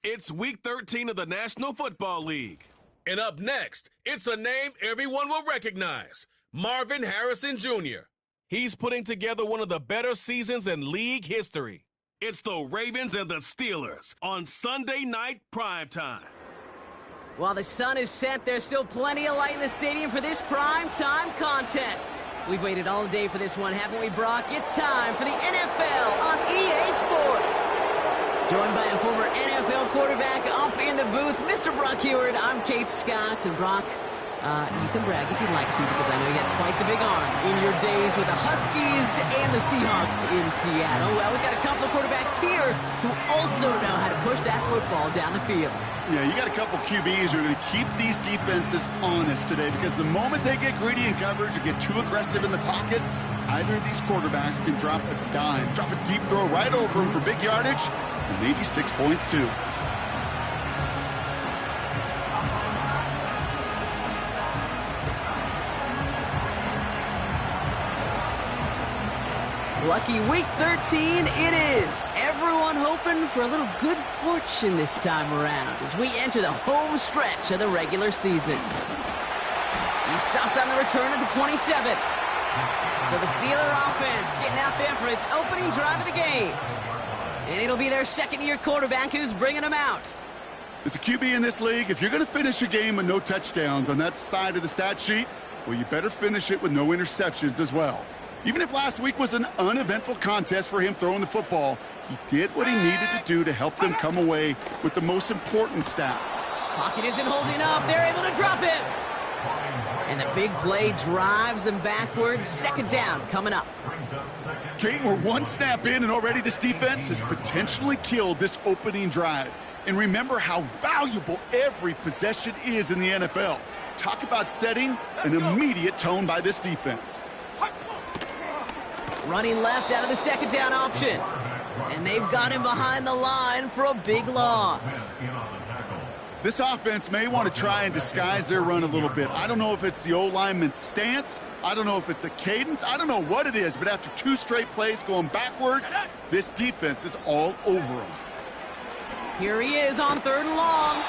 It's Week 13 of the National Football League. And up next, it's a name everyone will recognize, Marvin Harrison Jr. He's putting together one of the better seasons in league history. It's the Ravens and the Steelers on Sunday night primetime. While the sun is set, there's still plenty of light in the stadium for this primetime contest. We've waited all day for this one, haven't we, Brock? It's time for the NFL on EA Sports. Joined by a former NFL quarterback up in the booth, Mr. Brock Heward. I'm Kate Scott, and Brock, you can brag if you'd like to, because I know you had quite the big arm in your days with the Huskies and the Seahawks in Seattle. Well, we've got a couple of quarterbacks here who also know how to push that football down the field. Yeah, you got a couple QBs who are going to keep these defenses honest today, because the moment they get greedy in coverage or get too aggressive in the pocket, either of these quarterbacks can drop a dime, drop a deep throw right over them for big yardage, and maybe 6 points too. Lucky Week 13 it is. Everyone hoping for a little good fortune this time around as we enter the home stretch of the regular season. He stopped on the return at the 27. So the Steeler offense getting out there for its opening drive of the game. And it'll be their second-year quarterback who's bringing them out. As a QB in this league, if you're going to finish a game with no touchdowns on that side of the stat sheet, well, you better finish it with no interceptions as well. Even if last week was an uneventful contest for him throwing the football, he did what he needed to do to help them come away with the most important stat. Pocket isn't holding up. They're able to drop him. And the big play drives them backwards. Second down coming up. Kate, we're one snap in, and already this defense has potentially killed this opening drive. And remember how valuable every possession is in the NFL. Talk about setting an immediate tone by this defense. Running left out of the second down option. And they've got him behind the line for a big loss. This offense may want to try and disguise their run a little bit. I don't know if it's the O-lineman's stance. I don't know if it's a cadence. I don't know what it is, but after 2 straight plays going backwards, this defense is all over him. Here he is on 3rd and long.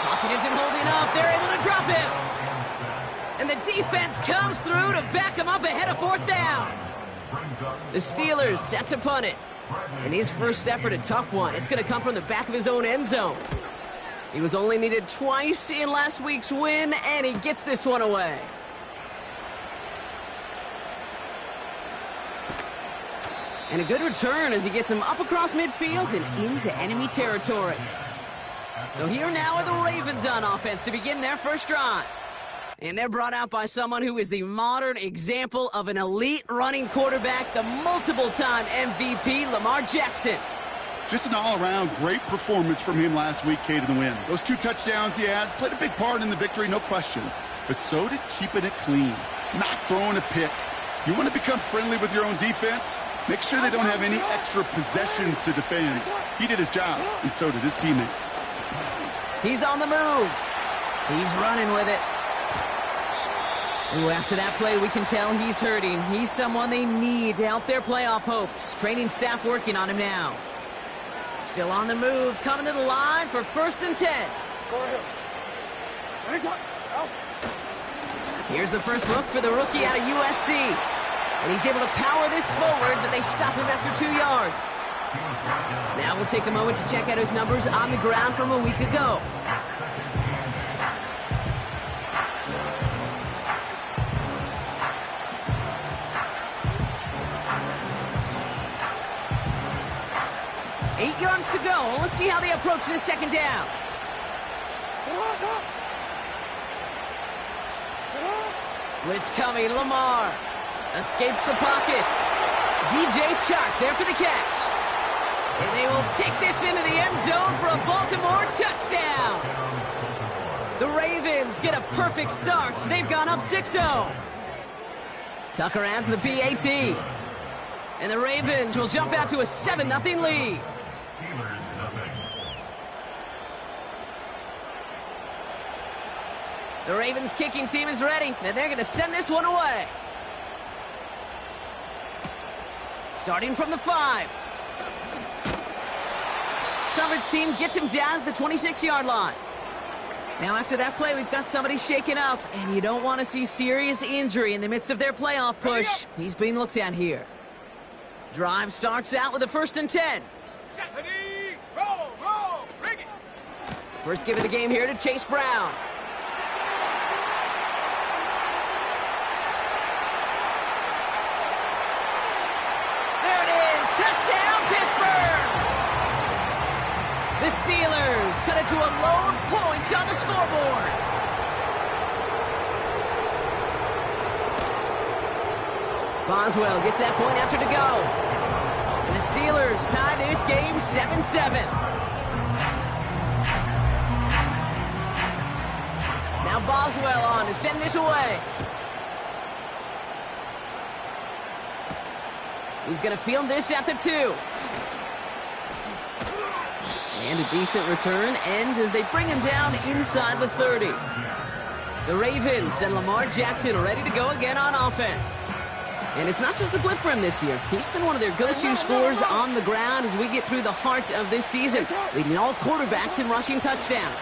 Pocket isn't holding up. They're able to drop him. And the defense comes through to back him up ahead of 4th down. The Steelers set to punt it. And his first effort, a tough one. It's going to come from the back of his own end zone. He was only needed twice in last week's win, and he gets this one away. And a good return as he gets him up across midfield and into enemy territory. So here now are the Ravens on offense to begin their first drive. And they're brought out by someone who is the modern example of an elite running quarterback, the multiple-time MVP, Lamar Jackson. Just an all-around great performance from him last week, Kate, in the win. Those 2 touchdowns he had played a big part in the victory, no question. But so did keeping it clean, not throwing a pick. You want to become friendly with your own defense? Make sure they don't have any extra possessions to defend. He did his job, and so did his teammates. He's on the move. He's running with it. Ooh, after that play, we can tell he's hurting. He's someone they need to help their playoff hopes. Training staff working on him now. Still on the move, coming to the line for 1st and 10. Here's the first look for the rookie out of USC. And he's able to power this forward, but they stop him after 2 yards. Now we'll take a moment to check out his numbers on the ground from a week ago. Eight yards to go. Let's see how they approach this second down. Blitz coming. Lamar escapes the pocket. DJ Chark there for the catch. And they will take this into the end zone for a Baltimore touchdown. The Ravens get a perfect start. They've gone up 6-0. Tucker adds the PAT. And the Ravens will jump out to a 7-0 lead. The Ravens kicking team is ready, and they're going to send this one away. Starting from the 5. coverage team gets him down at the 26-yard line. Now, after that play, we've got somebody shaken up, and you don't want to see serious injury in the midst of their playoff push. He's being looked at here. Drive starts out with a 1st and 10. First give of the game here to Chase Brown. There it is, touchdown Pittsburgh! The Steelers cut it to a lone point on the scoreboard. Boswell gets that point after to go. And the Steelers tie this game 7-7. Now Boswell on to send this away. He's going to field this at the 2. And a decent return ends as they bring him down inside the 30. The Ravens and Lamar Jackson ready to go again on offense. And it's not just a blip for him this year. He's been one of their go-to scorers on the ground as we get through the heart of this season, leading all quarterbacks in rushing touchdowns.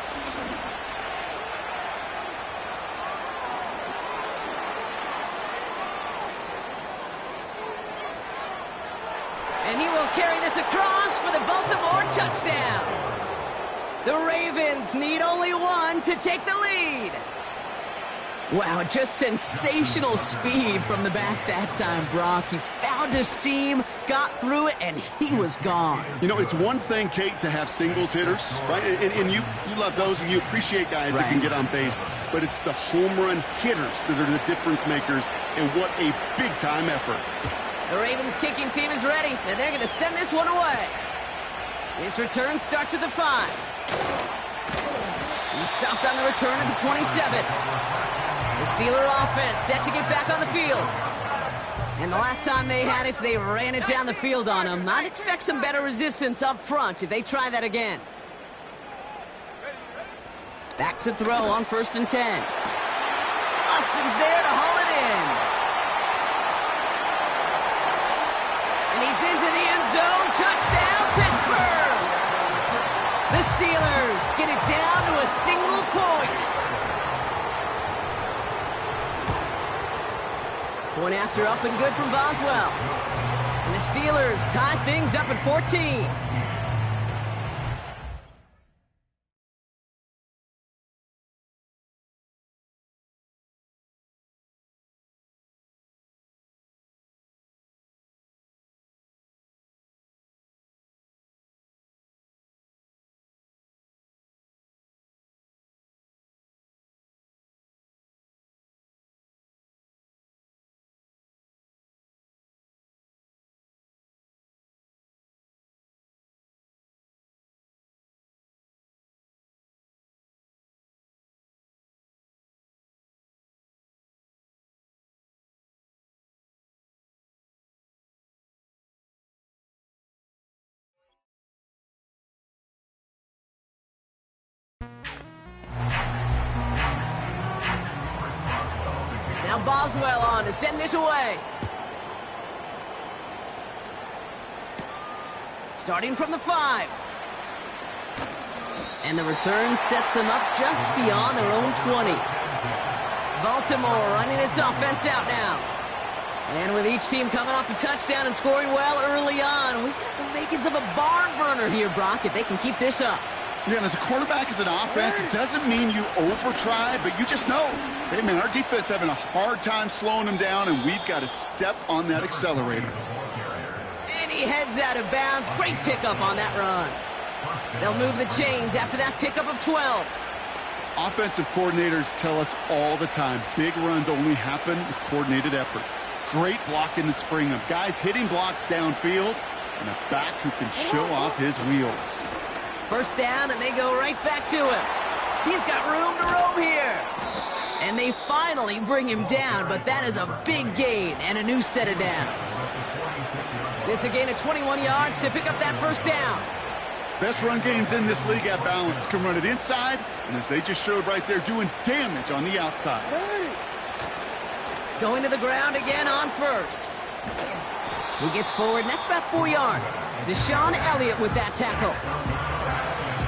And he will carry this across for the Baltimore touchdown. The Ravens need only one to take the lead. Wow, just sensational speed from the back that time, Brock. He found a seam, got through it, and he was gone. You know, it's one thing, Kate, to have singles hitters, right? And you love those, and you appreciate guys that can get on base. But it's the home run hitters that are the difference makers, and what a big-time effort. The Ravens kicking team is ready, and they're going to send this one away. His return starts at the 5. He stopped on the return at the 27. The Steeler offense set to get back on the field. And the last time they had it, they ran it down the field on him. I'd expect some better resistance up front if they try that again. Back to throw on 1st and 10. Austin's there to haul it in. And he's into the end zone. Touchdown, Pittsburgh! The Steelers get it down to a single point. Point after up and good from Boswell. And the Steelers tie things up at 14. Now Boswell on to send this away. Starting from the 5. And the return sets them up just beyond their own 20. Baltimore running its offense out now. And with each team coming off a touchdown and scoring well early on, we've got the makings of a barn burner here, Brock, if they can keep this up. Yeah, and as a quarterback, as an offense, it doesn't mean you over-try, but you just know, hey, man, our defense having a hard time slowing them down, and we've got to step on that accelerator. And he heads out of bounds. Great pickup on that run. They'll move the chains after that pickup of 12. Offensive coordinators tell us all the time, big runs only happen with coordinated efforts. Great blocking to spring them. Guys hitting blocks downfield, and a back who can show off his wheels. First down, and they go right back to him. He's got room to roam here. And they finally bring him down, but that is a big gain and a new set of downs. It's a gain of 21 yards to pick up that first down. Best run games in this league at balance. Can run it inside, and as they just showed right there, doing damage on the outside. Going to the ground again on 1st. He gets forward, and that's about 4 yards. Deshaun Elliott with that tackle.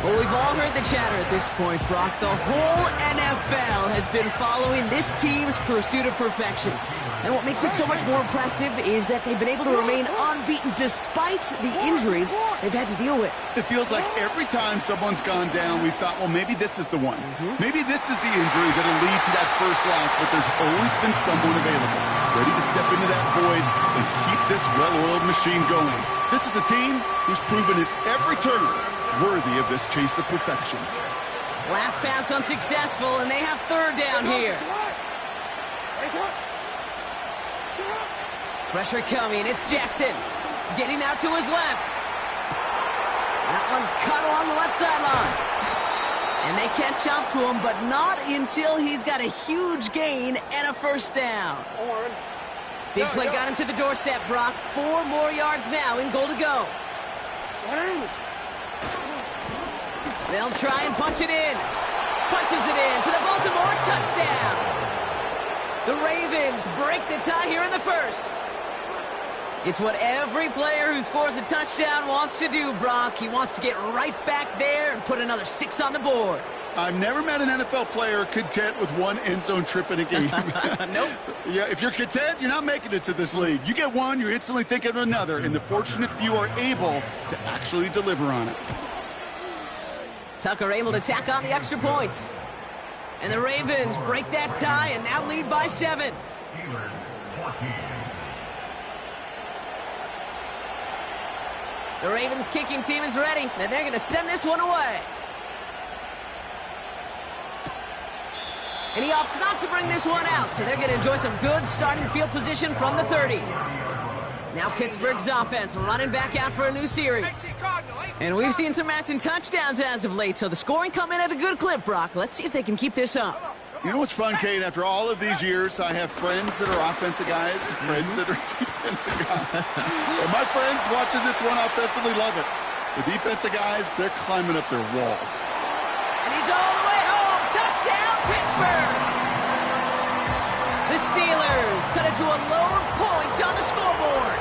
Well, we've all heard the chatter at this point, Brock. The whole NFL has been following this team's pursuit of perfection. And what makes it so much more impressive is that they've been able to remain unbeaten despite the injuries they've had to deal with. It feels like every time someone's gone down, we've thought, well, maybe this is the one. Maybe this is the injury that'll lead to that first loss, but there's always been someone available, ready to step into that void and keep this well-oiled machine going. This is a team who's proven at every turn worthy of this chase of perfection. Last pass unsuccessful, and they have third down here. Pressure coming. It's Jackson getting out to his left. That one's cut along the left sideline. And they catch up to him, but not until he's got a huge gain and a first down. Big play got him to the doorstep, Brock. 4 more yards now in goal to go. They'll try and punch it in. Punches it in for the Baltimore touchdown. The Ravens break the tie here in the first. It's what every player who scores a touchdown wants to do, Brock. He wants to get right back there and put another 6 on the board. I've never met an NFL player content with one end zone trip in a game. Nope. Yeah, if you're content, you're not making it to this league. You get one, you're instantly thinking of another, and the fortunate few are able to actually deliver on it. Tucker able to tack on the extra point. And the Ravens break that tie and now lead by 7. The Ravens kicking team is ready, and they're going to send this one away. And he opts not to bring this one out, so they're going to enjoy some good starting field position from the 30. Now Pittsburgh's offense running back out for a new series. And we've seen some matching touchdowns as of late, so the scoring coming at a good clip, Brock. Let's see if they can keep this up. You know what's fun, Kate? After all of these years, I have friends that are offensive guys, friends that are defensive guys. And my friends watching this one offensively love it. The defensive guys, they're climbing up their walls. And he's all the way home. Touchdown, Pittsburgh! The Steelers cut it to a lone point on the scoreboard.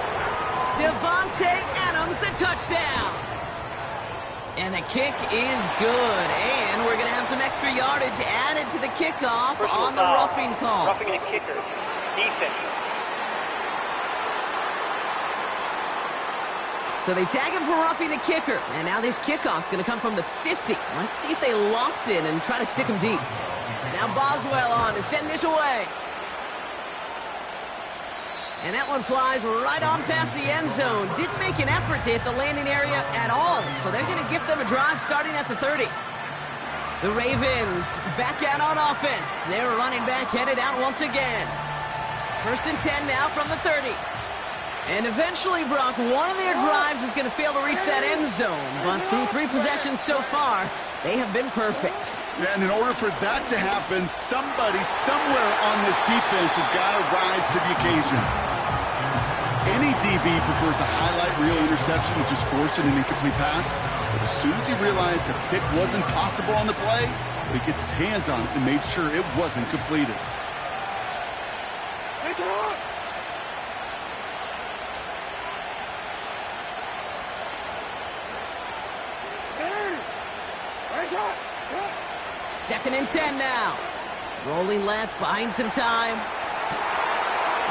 Devontae Adams, the touchdown. And the kick is good. And we're going to have some extra yardage added to the kickoff on the roughing call. Roughing the kicker. Defense. So they tag him for roughing the kicker. And now this kickoff's going to come from the 50. Let's see if they loft in and try to stick him deep. Now Boswell on to send this away. And that one flies right on past the end zone. Didn't make an effort to hit the landing area at all. So they're going to gift them a drive starting at the 30. The Ravens back out on offense. Their running back headed out once again. 1st and 10 now from the 30. And eventually, Brock, one of their drives is going to fail to reach that end zone. But through 3 possessions so far, they have been perfect. Yeah, and in order for that to happen, somebody somewhere on this defense has got to rise to the occasion. Any DB prefers a highlight reel interception to just forcing an incomplete pass. But as soon as he realized a pick wasn't possible on the play, he gets his hands on it and made sure it wasn't completed. Second and 10 now. Rolling left, buying some time.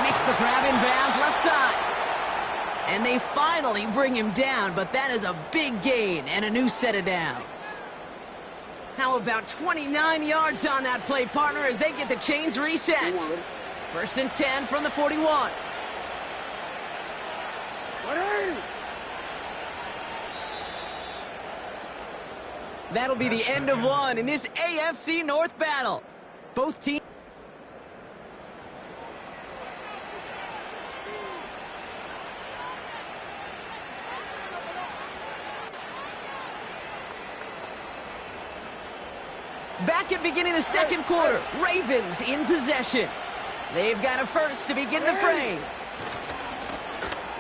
Makes the grab in bounds, left side. And they finally bring him down, but that is a big gain and a new set of downs. How about 29 yards on that play, partner, as they get the chains reset. 1st and 10 from the 41. That'll be the end of one in this AFC North battle. Both teams. Back at beginning of the second quarter, Ravens in possession. They've got a first to begin the frame.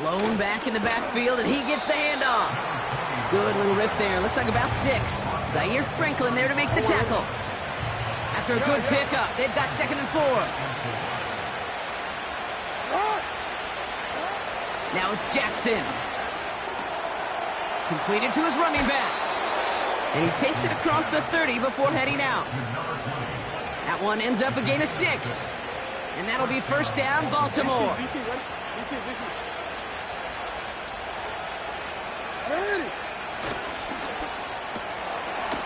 Lone back in the backfield, and he gets the handoff. Good little rip there. Looks like about 6. Zaire Franklin there to make the tackle. After a good pickup, they've got 2nd and 4. Now it's Jackson. Completed to his running back. And he takes it across the 30 before heading out. That one ends up a gain of 6. And that'll be first down, Baltimore.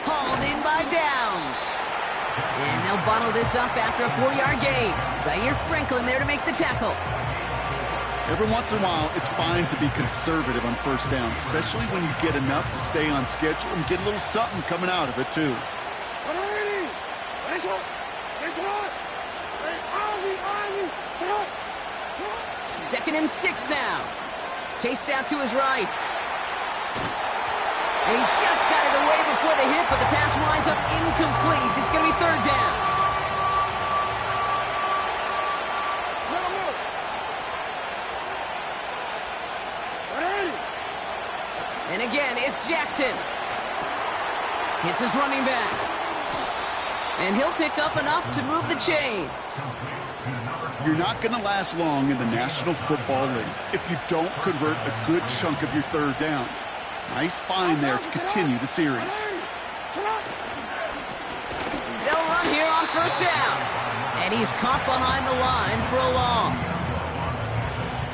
Hauled in by Downs. And they'll bottle this up after a 4-yard gain. Zaire Franklin there to make the tackle. Every once in a while, it's fine to be conservative on first down, especially when you get enough to stay on schedule and get a little something coming out of it, too. Second and 6 now. Chased out to his right. And he just got it away before the hit, but the pass winds up incomplete. It's going to be third down. And again, it's Jackson. Hits his running back. And he'll pick up enough to move the chains. You're not going to last long in the National Football League if you don't convert a good chunk of your third downs. Nice find there to continue the series. They'll run here on first down. And he's caught behind the line for a loss.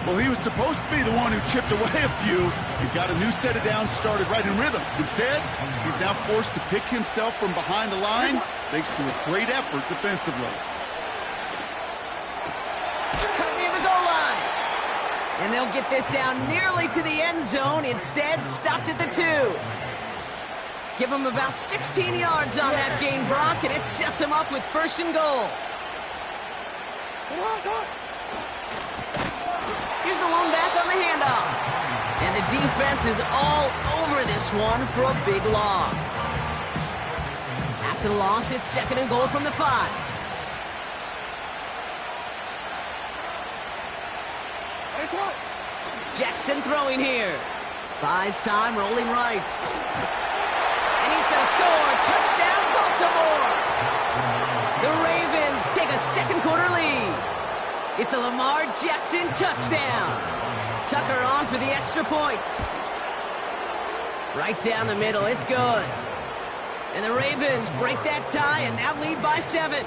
Well, he was supposed to be the one who chipped away a few and got a new set of downs started right in rhythm. Instead, he's now forced to pick himself from behind the line thanks to a great effort defensively. Cut near the goal line. And they'll get this down nearly to the end zone. Instead, stopped at the 2. Give him about 16 yards on that gain, Brock, and it sets him up with first and goal. Here's the lone back on the handoff. And the defense is all over this one for a big loss. After the loss, it's second and goal from the 5. Jackson throwing here. Buys time, rolling right. And he's going to score. Touchdown, Baltimore. The Ravens take a second quarter lead. It's a Lamar Jackson touchdown. Tucker on for the extra point. Right down the middle, it's good. And the Ravens break that tie and now lead by 7.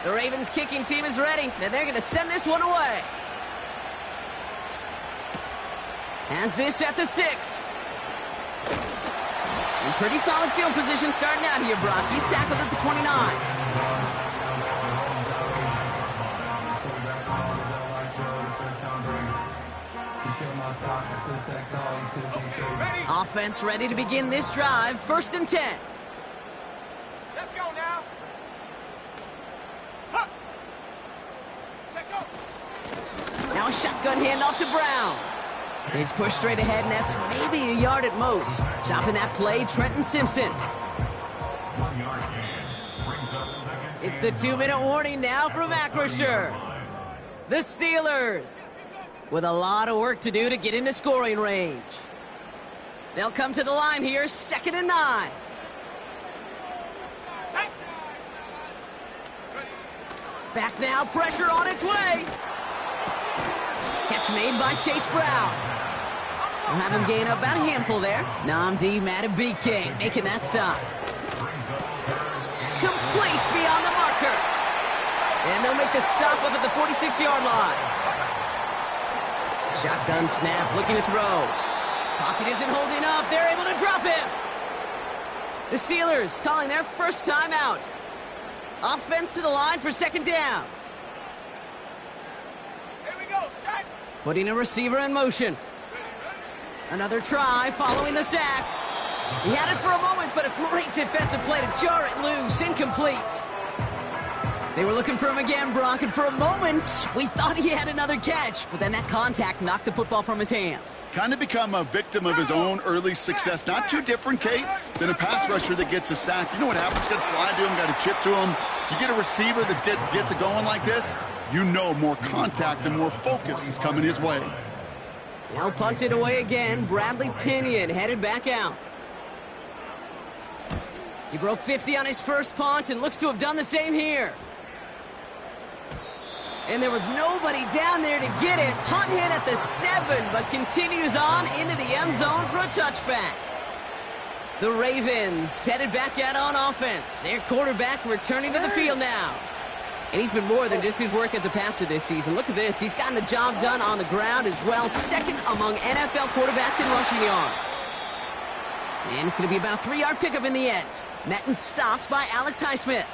The Ravens kicking team is ready, and they're going to send this one away. Has this at the 6. In pretty solid field position starting out here, Brock. He's tackled at the 29. Offense ready to begin this drive. First and 10. Let's go now. Now a shotgun handoff to Brown. He's pushed straight ahead, and that's maybe a yard at most. Stopping that play, Trenton Simpson. It's the 2-minute warning now from Acrisure. The Steelers with a lot of work to do to get into scoring range. They'll come to the line here, second and 9. Back now, pressure on its way. Catch made by Chase Brown. We'll have him gain about a handful there. Namdi Matabike making that stop. Complete beyond the marker. And they'll make the stop up at the 46-yard line. Shotgun snap, looking to throw. Pocket isn't holding up. They're able to drop him. The Steelers calling their first timeout. Offense to the line for second down. Here we go, set. Putting a receiver in motion. Another try following the sack. He had it for a moment, but a great defensive play to jar it loose. Incomplete. They were looking for him again, Brock, and for a moment, we thought he had another catch, but then that contact knocked the football from his hands. Kind of become a victim of his own early success. Not too different, Kate, than a pass rusher that gets a sack. You know what happens? Got to slide to him, got to chip to him. You get a receiver that gets it going like this, You know more contact and more focus is coming his way. He'll punt it away again. Bradley Pinion headed back out. He broke 50 on his first punt and looks to have done the same here. And there was nobody down there to get it. Punt hit at the 7, but continues on into the end zone for a touchback. The Ravens headed back out on offense. Their quarterback returning to the field now. And he's been more than just his work as a passer this season. Look at this. He's gotten the job done on the ground as well. Second among NFL quarterbacks in rushing yards. And it's going to be about a 3-yard pickup in the end. Met and stopped by Alex Highsmith.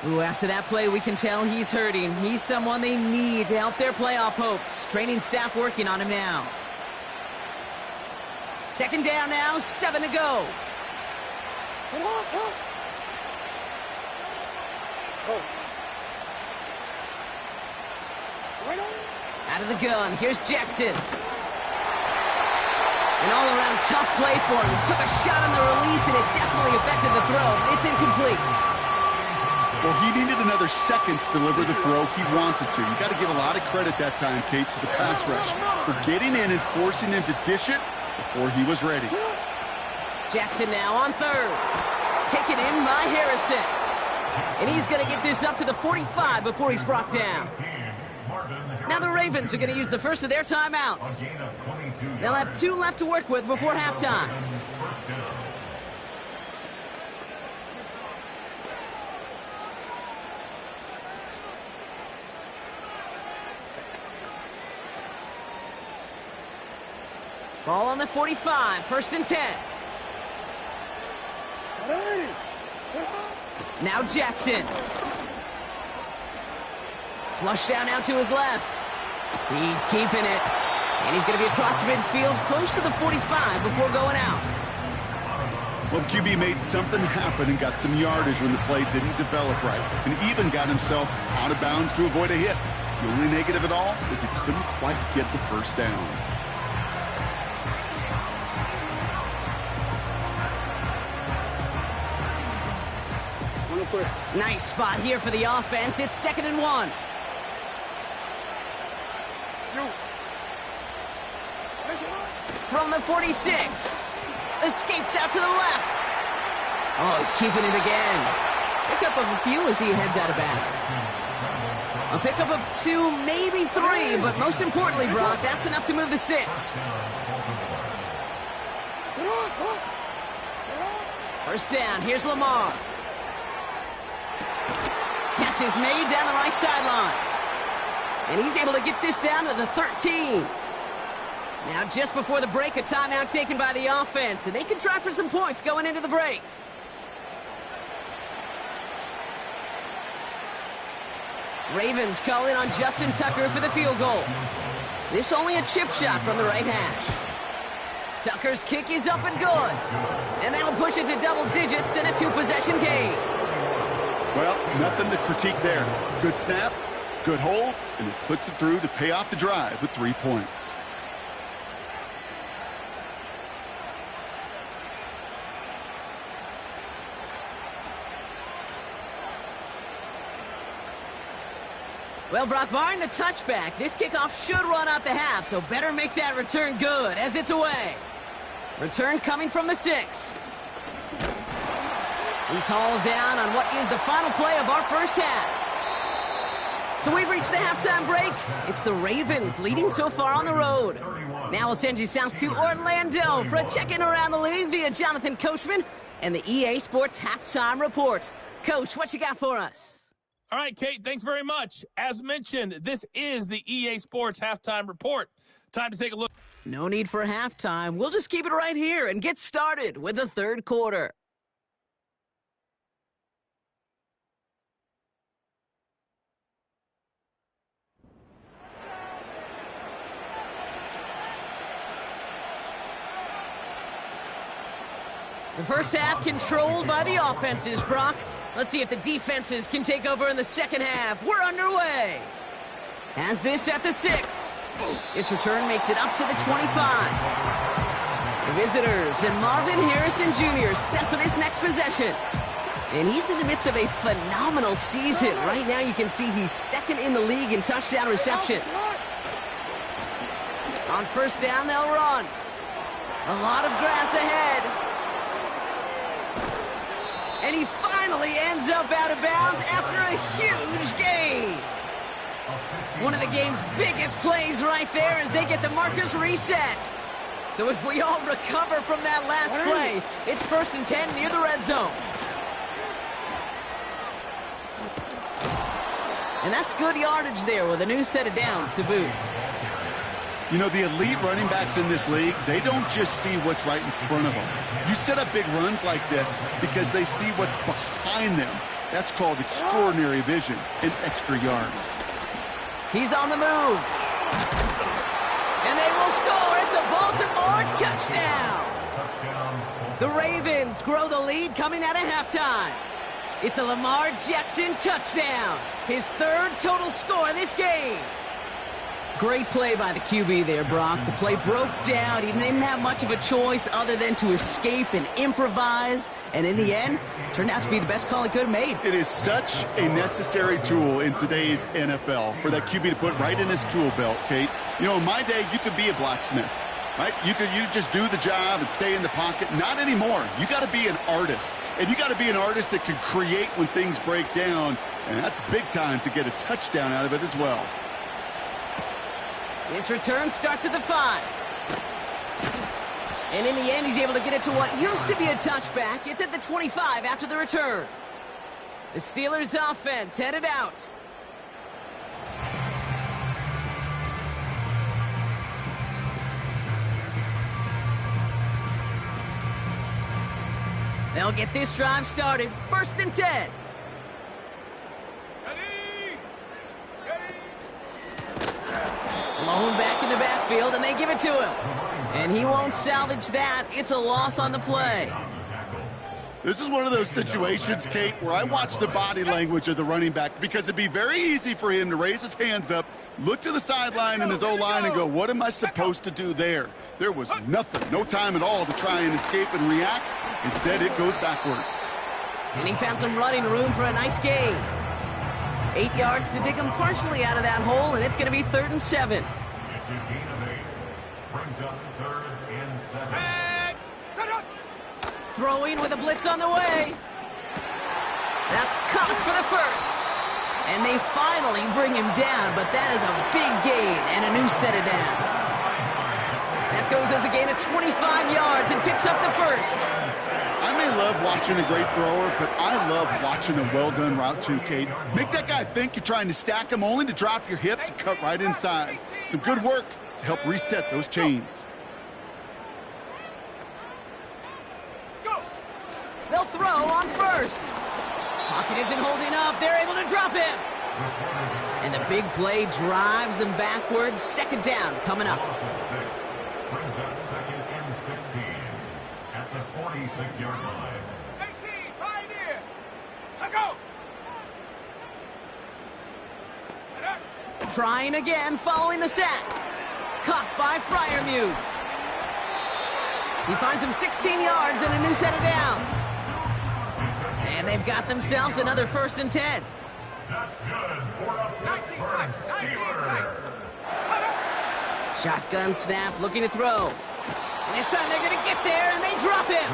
Ooh, after that play, we can tell he's hurting. He's someone they need to help their playoff hopes. Training staff working on him now. Second down now, 7 to go. Out of the gun, here's Jackson. An all-around tough play for him. He took a shot on the release, and it definitely affected the throw. It's incomplete. Well, he needed another second to deliver the throw he wanted to. You got to give a lot of credit that time, Kate, to the pass rush for getting in and forcing him to dish it before he was ready. Jackson now on third. Taken in by Harrison. And he's going to get this up to the 45 before he's brought down. Now the Ravens are going to use the first of their timeouts. They'll have 2 left to work with before halftime. Ball on the 45, 1st and 10. Now Jackson. Flush down out to his left. He's keeping it. And he's going to be across midfield, close to the 45 before going out. Well, the QB made something happen and got some yardage when the play didn't develop right, and even got himself out of bounds to avoid a hit. The only negative at all is he couldn't quite get the first down. Nice spot here for the offense. It's 2nd and 1. From the 46. Escapes out to the left. Oh, he's keeping it again. Pickup of a few as he heads out of bounds. A pickup of 2, maybe 3, but most importantly, Brock, that's enough to move the sticks. First down, here's Lamar. Catch is made down the right sideline. And he's able to get this down to the 13. Now just before the break, a timeout taken by the offense, and they can try for some points going into the break. Ravens call in on Justin Tucker for the field goal. This only a chip shot from the right hash. Tucker's kick is up and good. And that'll push it to double digits in a 2-possession game. Well, nothing to critique there. Good snap, good hold, and it puts it through to pay off the drive with 3 points. Well, Brock, barring the touchback, this kickoff should run out the half, so better make that return good as it's away. Return coming from the 6. He's hauled down on what is the final play of our first half. So we've reached the halftime break. It's the Ravens leading so far on the road. Now we'll send you south to Orlando for a check-in around the league via Jonathan Coachman and the EA Sports Halftime Report. Coach, what you got for us? All right, Kate, thanks very much. As mentioned, this is the EA Sports Halftime Report. Time to take a look. No need for halftime. We'll just keep it right here and get started with the third quarter. The first half controlled by the offenses, Brock. Let's see if the defenses can take over in the second half. We're underway. Has this at the 6. This return makes it up to the 25. The visitors and Marvin Harrison Jr. set for this next possession. And he's in the midst of a phenomenal season. Right now you can see he's second in the league in touchdown receptions. On first down, they'll run. A lot of grass ahead. And he finally ends up out of bounds after a huge gain. One of the game's biggest plays right there as they get the markers reset. So as we all recover from that last play, it's 1st and 10 near the red zone. And that's good yardage there with a new set of downs to boot. You know, the elite running backs in this league, they don't just see what's right in front of them. You set up big runs like this because they see what's behind them. That's called extraordinary vision and extra yards. He's on the move. And they will score. It's a Baltimore touchdown. The Ravens grow the lead coming out of halftime. It's a Lamar Jackson touchdown. His 3rd total score of this game. Great play by the QB there, Brock. The play broke down. He didn't have much of a choice other than to escape and improvise. And in the end, turned out to be the best call he could have made. It is such a necessary tool in today's NFL for that QB to put right in his tool belt, Kate. You know, in my day, you could be a blacksmith, right? You just do the job and stay in the pocket. Not anymore. You got to be an artist. And you got to be an artist that can create when things break down. And that's big time to get a touchdown out of it as well. His return starts at the 5. And in the end, he's able to get it to what used to be a touchback. It's at the 25 after the return. The Steelers offense headed out. They'll get this drive started. 1st and 10. Blown back in the backfield, and they give it to him. And he won't salvage that. It's a loss on the play. This is one of those situations, Kate, where I watch the body language of the running back because it'd be very easy for him to raise his hands up, look to the sideline and his O-line and go, what am I supposed to do there? There was nothing, no time at all to try and escape and react. Instead, it goes backwards. And he found some running room for a nice gain. 8 yards to dig him partially out of that hole, and it's going to be 3rd and 7. Throwing with a blitz on the way. That's caught for the 1st. And they finally bring him down, but that is a big gain and a new set of downs. That goes as a gain of 25 yards and picks up the 1st. I may love watching a great thrower, but I love watching a well-done route too, Kate. Make that guy think you're trying to stack him only to drop your hips and cut right inside. Some good work to help reset those chains. They'll throw on 1st. Pocket isn't holding up. They're able to drop him. And the big play drives them backwards. 2nd down coming up. Brings up 2nd and 16 at the 46-yard line. 18, Pioneer. Let go. Trying again following the sack. Caught by Freiermuth. He finds him 16 yards and a new set of downs. And they've got themselves another 1st and 10. That's good. 19 tight. 19 tight. Shotgun snap, looking to throw. And this time they're going to get there, and they drop him.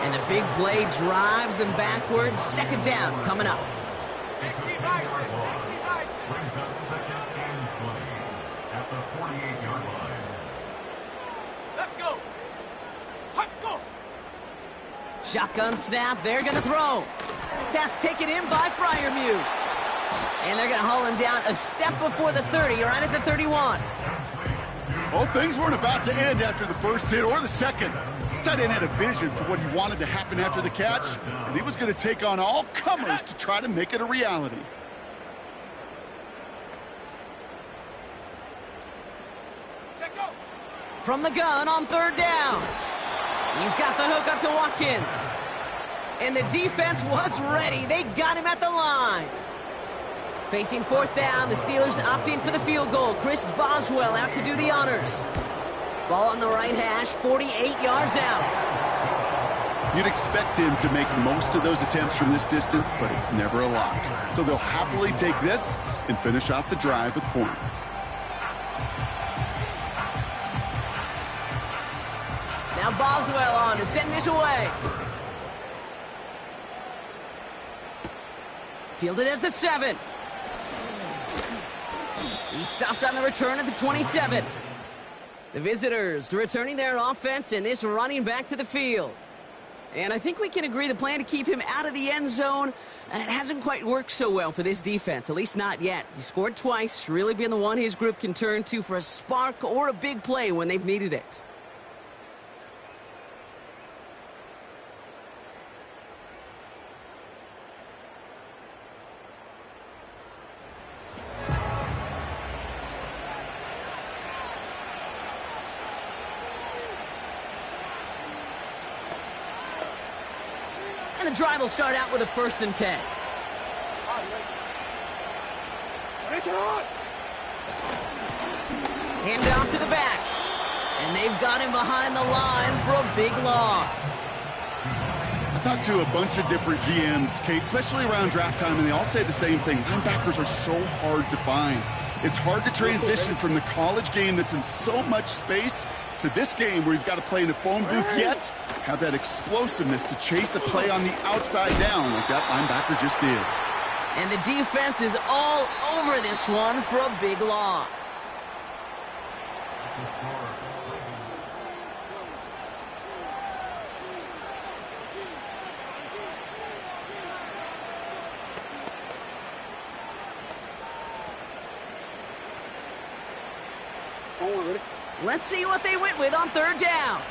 And the big play drives them backwards. 2nd down coming up. 60 bison. 60 bison. Brings up 2nd and 20 at the 48-yard line. Let's go. Hut, go. Shotgun snap, they're going to throw. Pass taken in by Freiermuth. And they're going to haul him down a step before the 30, right at the 31. Well, things weren't about to end after the 1st hit or the 2nd. This tight end had a vision for what he wanted to happen after the catch, and he was going to take on all comers to try to make it a reality. Check go. From the gun on 3rd down. He's got the hook up to Watkins. And the defense was ready. They got him at the line. Facing 4th down, the Steelers opting for the field goal. Chris Boswell out to do the honors. Ball on the right hash, 48 yards out. You'd expect him to make most of those attempts from this distance, but it's never a lock. So they'll happily take this and finish off the drive with points. Now Boswell on to send this away. Fielded at the 7. He's stopped on the return at the 27. The visitors returning their offense and this running back to the field. And I think we can agree the plan to keep him out of the end zone, it hasn't quite worked so well for this defense, at least not yet. He scored twice, really been the one his group can turn to for a spark or a big play when they've needed it. And the drive will start out with a 1st and 10. Hand off to the back. And they've got him behind the line for a big loss. I talked to a bunch of different GMs, Kate, especially around draft time, and they all say the same thing. Linebackers are so hard to find. It's hard to transition from the college game that's in so much space to this game where you've got to play in a phone booth yet have that explosiveness to chase a play on the outside down like that linebacker just did. And the defense is all over this one for a big loss. Let's see what they went with on 3rd down.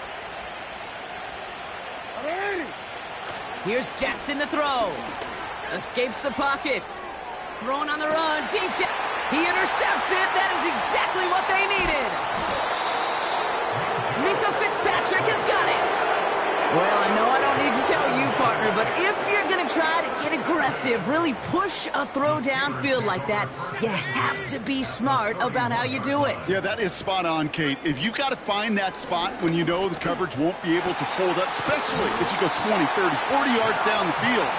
Here's Jackson to throw. Escapes the pocket. Throwing on the run. Deep down. He intercepts it. That is exactly what they needed. Minka Fitzpatrick has got it. Well, I know I don't need to tell you, partner, but if you're going to try to get aggressive, really push a throw downfield like that, you have to be smart about how you do it. Yeah, that is spot on, Kate. If you've got to find that spot when you know the coverage won't be able to hold up, especially as you go 20, 30, 40 yards down the field.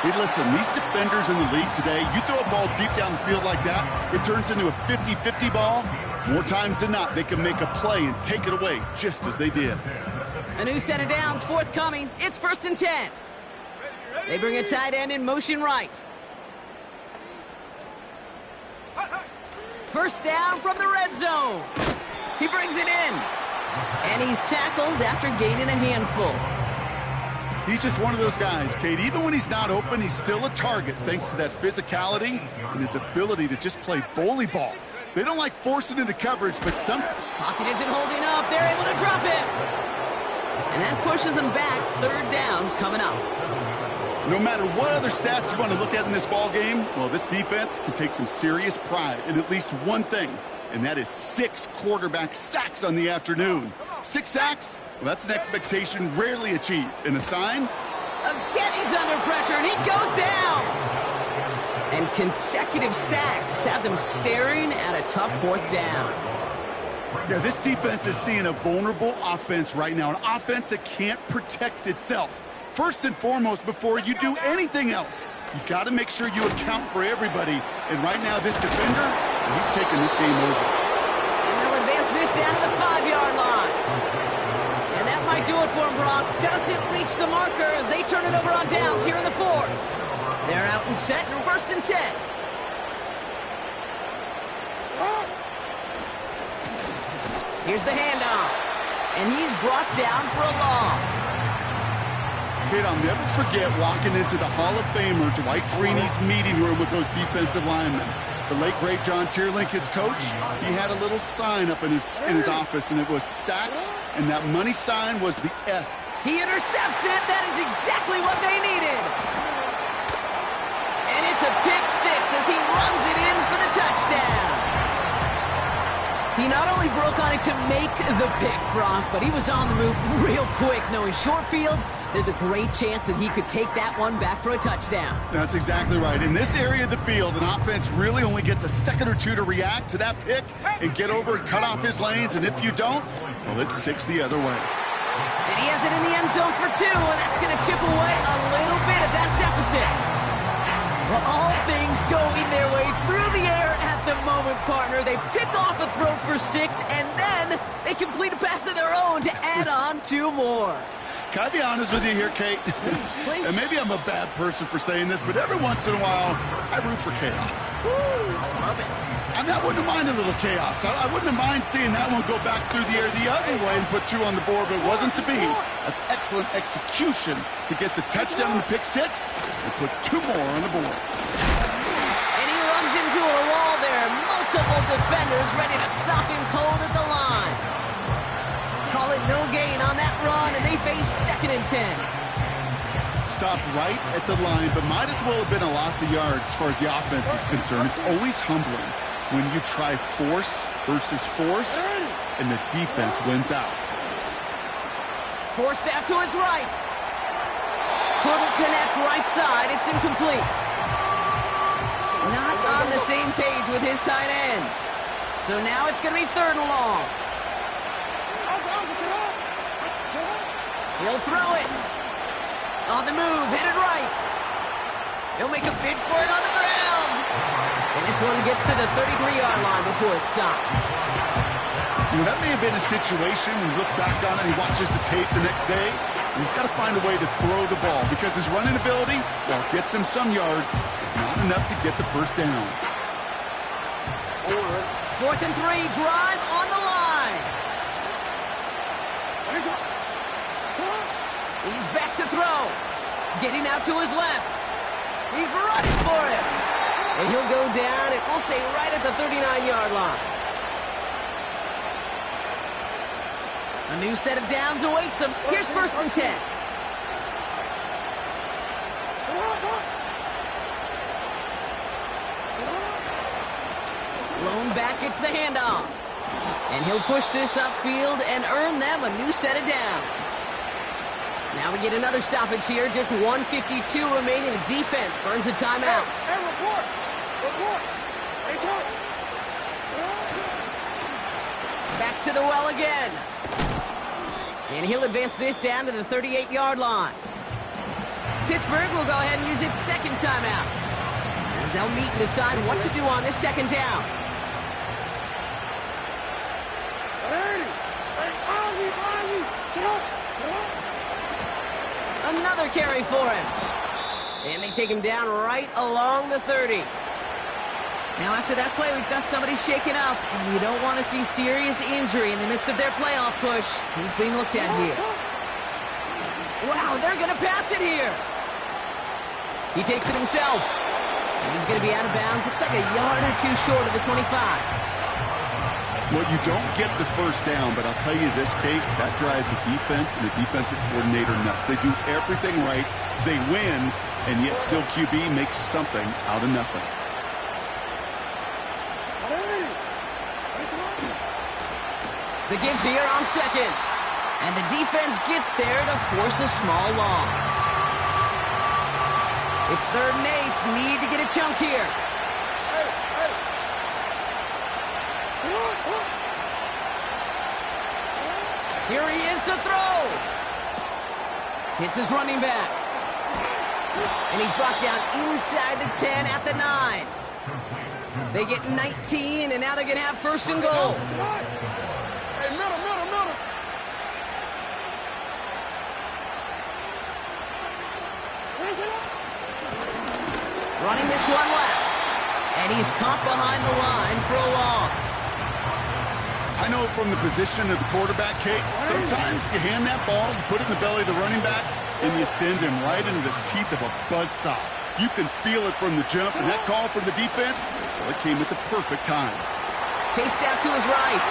Hey, listen, these defenders in the league today, you throw a ball deep down the field like that, it turns into a 50-50 ball. More times than not, they can make a play and take it away, just as they did. A new set of downs forthcoming. It's 1st and 10. They bring a tight end in motion right. 1st down from the red zone. He brings it in. And he's tackled after gaining a handful. He's just one of those guys, Kate. Even when he's not open, he's still a target thanks to that physicality and his ability to just play bully ball. They don't like forcing into coverage, but some... Pocket isn't holding up. They're able to drop him. And that pushes them back. 3rd down coming up. No matter what other stats you want to look at in this ball game, well, this defense can take some serious pride in at least one thing, and that is 6 quarterback sacks on the afternoon. 6 sacks? Well, that's an expectation rarely achieved. And a sign? Again, he's under pressure, and he goes down. And consecutive sacks have them staring at a tough 4th down. Yeah, this defense is seeing a vulnerable offense right now, an offense that can't protect itself. First and foremost, before you do anything else, you got to make sure you account for everybody. And right now, this defender, he's taking this game over. And they'll advance this down to the 5-yard line. And that might do it for him, Brock. Doesn't reach the marker as they turn it over on downs here in the 4th. They're out and set in 1st and 10. Here's the handoff. And he's brought down for a loss. Kid, I'll never forget walking into the Hall of Famer Dwight Freeney's meeting room with those defensive linemen. The late, great John Tierlink, his coach, he had a little sign up in his office, and it was sacks, and that money sign was the S. He intercepts it. That is exactly what they needed. And it's a pick 6 as he runs it in for the touchdown. He not only broke on it to make the pick, Brock, but he was on the move real quick, knowing short fields, there's a great chance that he could take that one back for a touchdown. That's exactly right. In this area of the field, an offense really only gets a second or two to react to that pick and get over and cut off his lanes, and if you don't, well, it's 6 the other way. And he has it in the end zone for 2, and that's going to chip away a little bit of that deficit. Well, all things going their way through the air at the moment, partner. They pick off a throw for 6, and then they complete a pass of their own to add on 2 more. Can I be honest with you here, Kate? Please. And maybe I'm a bad person for saying this, but every once in a while, I root for chaos. Woo, I love it. I mean, I wouldn't have minded a little chaos. I wouldn't have minded seeing that one go back through the air the other way and put 2 on the board, but it wasn't to be. That's excellent execution to get the touchdown and the pick 6 and put 2 more on the board. And he runs into a wall there. Multiple defenders ready to stop him cold at the line. Call it no gain on that run, and they face 2nd and 10. Stopped right at the line, but might as well have been a loss of yards as far as the offense is concerned. It's always humbling when you try force versus force, and the defense wins out. Forced out to his right. Couldn't connect right side. It's incomplete. Not on the same page with his tight end. So now it's going to be 3rd and long. He'll throw it. On the move, headed right. He'll make a bid for it on the ground. And this one gets to the 33-yard line before it's stopped. You know, that may have been a situation when you look back on it, he watches the tape the next day, and he's got to find a way to throw the ball because his running ability, while it gets him some yards, is not enough to get the 1st down. 4th and 3, drive on the line. He's back to throw. Getting out to his left. He's running for it. And he'll go down, and we'll say right at the 39-yard line. A new set of downs awaits him. Here's 1st and 10. Lone back gets the handoff. And he'll push this upfield and earn them a new set of downs. Now we get another stoppage here. Just 1:52 remaining. The defense burns a timeout. Hey, report! Report! Hey, Chuck! Back to the well again. And he'll advance this down to the 38-yard line. Pittsburgh will go ahead and use its 2nd timeout, as they'll meet and decide what to do on this 2nd down. Another carry for him. And they take him down right along the 30. Now after that play, we've got somebody shaken up, and you don't want to see serious injury in the midst of their playoff push. He's being looked at here. Wow, they're going to pass it here. He takes it himself. And he's going to be out of bounds. Looks like a yard or 2 short of the 25. Well, you don't get the 1st down, but I'll tell you this, Kate, that drives the defense and the defensive coordinator nuts. They do everything right, they win, and yet still QB makes something out of nothing. The give here on 2nd. And the defense gets there to force a small loss. It's 3rd and 8. Need to get a chunk here. Here he is to throw. Hits his running back. And he's brought down inside the 10 at the 9. They get 19, and now they're going to have 1st and goal. Hey, middle. Running this one left. And he's caught behind the line for a loss. I know from the position of the quarterback, Kate, sometimes you hand that ball, you put it in the belly of the running back, and you send him right into the teeth of a buzzsaw. You can feel it from the jump, and that call from the defense, well, it came at the perfect time. Chased out to his right.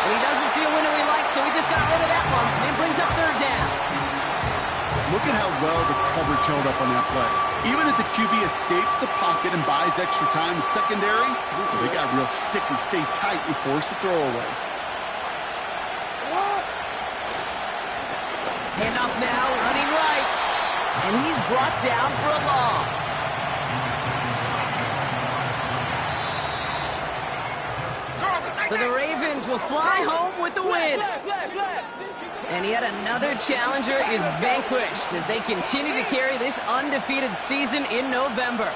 And he doesn't see a window he likes, so he just got rid of that one. And brings up 3rd down. Look at how well the coverage held up on that play. Even as the QB escapes the pocket and buys extra time secondary, so they got real sticky, stay tight, and force the throw away. Handoff now, running right. And he's brought down for a loss. So the Ravens will fly home with the win. And yet another challenger is vanquished as they continue to carry this undefeated season in November.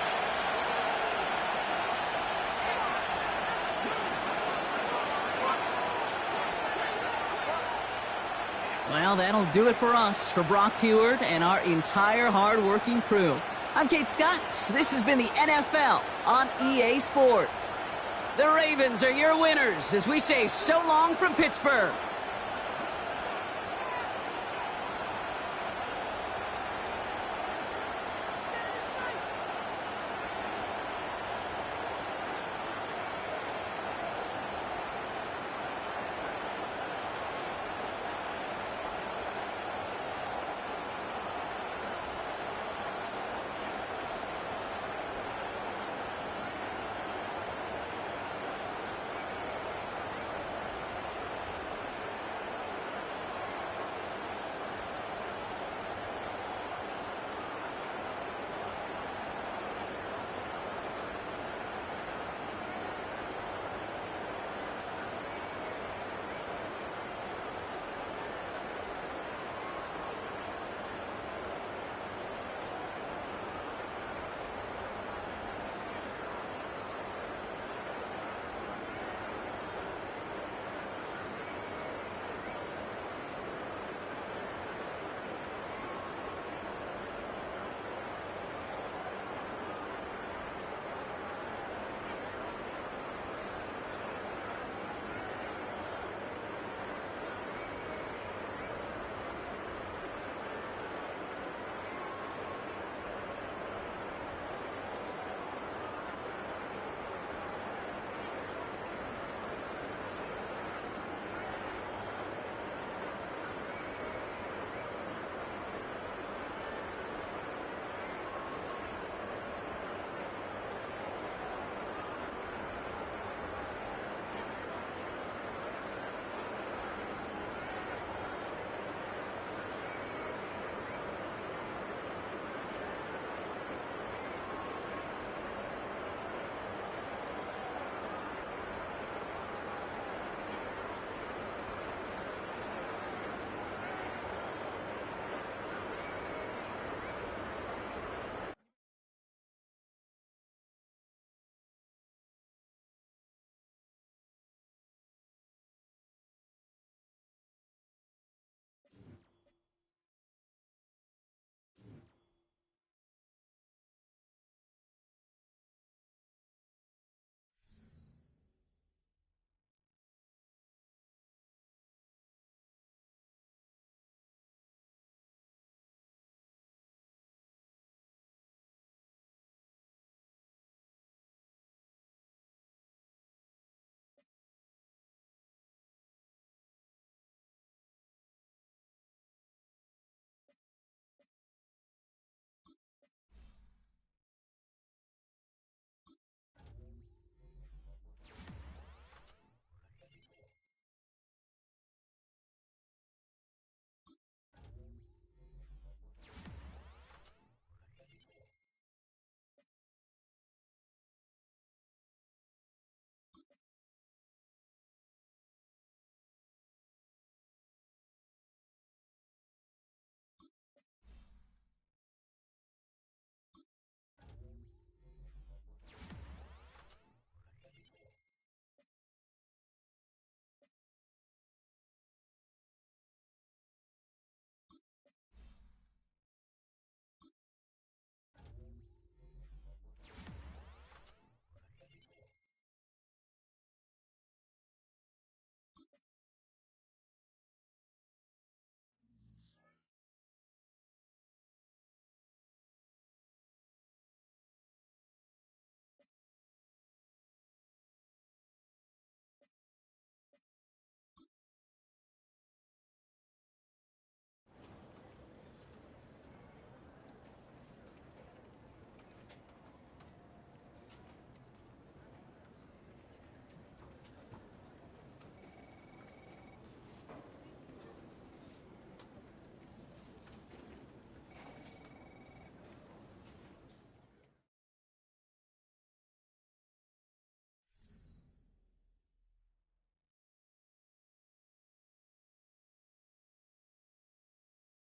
Well, that'll do it for us, for Brock Heward and our entire hard-working crew. I'm Kate Scott. This has been the NFL on EA Sports. The Ravens are your winners as we say so long from Pittsburgh.